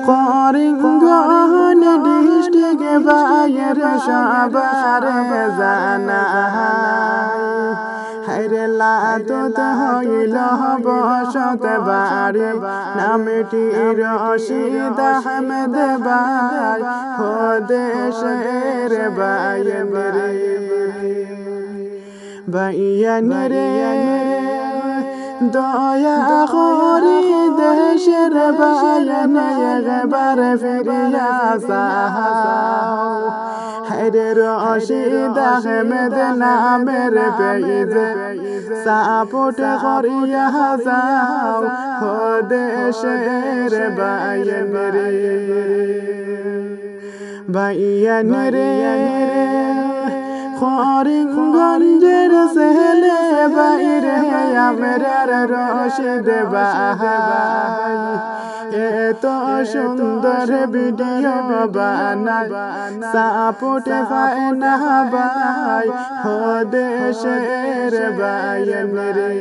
Karimganj district বাইর সবার জানা হায়রে লাদত হইল বসত বাড়ি নামটি রশিদ আহমেদ ভাই দেশের বাইন রে বাইন রে দয়া করি দেশের বাইন একবার ফিরিয়া যাও হায়রে রশিদ আহমেদ নামের পেজ সাপোর্ট করিয়া যাও দেশের বাইন রে বাইন রে করিমগঞ্জের ছেলে বাইরে আমরার রশিদ ভাই এত সুন্দর ভিডিও বানায় সাপোর্ট পায় না ভাই দেশের বাইন রে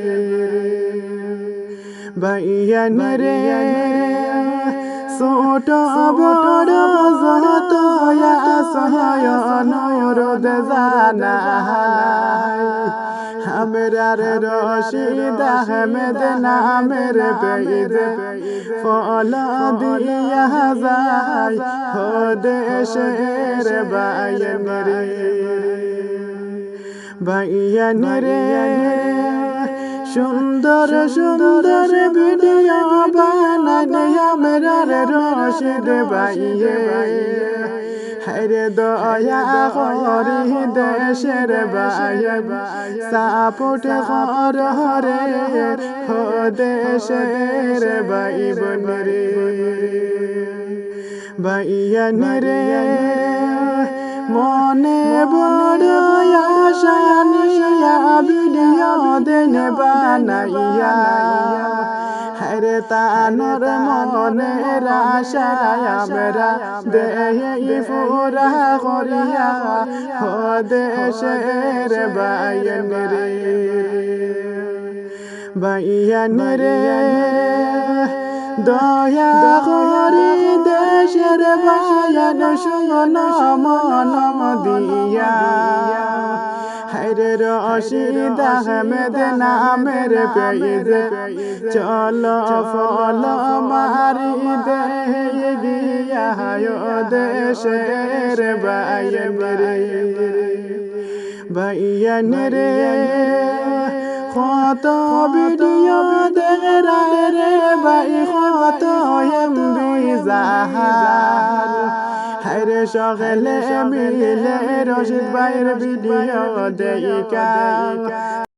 বাইন রে ছোট বড় যত অনুরোধ জানাই আমরার রশিদ আহমেদ নামের পেজ ফলো দিয়া যায় দেশের বাইন রে বাইন রে সুন্দর সুন্দর ভিডিও বানাই আমরার রশিদ ভাইয়ে হায়রে দয়া করি দেশের বাইন সাপোর্ট কর রে দেশের বাইন রে বাইন রে মনে বড় আশা নিয়া ভিডিও দেন বানাইয়া হায়রে তানোর মনের আশায় আমরা দেহি পুরা করিয়া দেশের বাইন রে বাইন রে দয়া করি দেশের বাইন শুন মন দিয়া হায়রে রশিদ আহমেদ নামের পেজ চলো ফলো মারি দে গিয়া দেশের বাইন রে বাইন রে কত ভিডিও দেখায় রে ভাই কত এমবি জাহার হায়রে সকলে মিলে রশিদ ভাইয়ের ভিডিও দেখা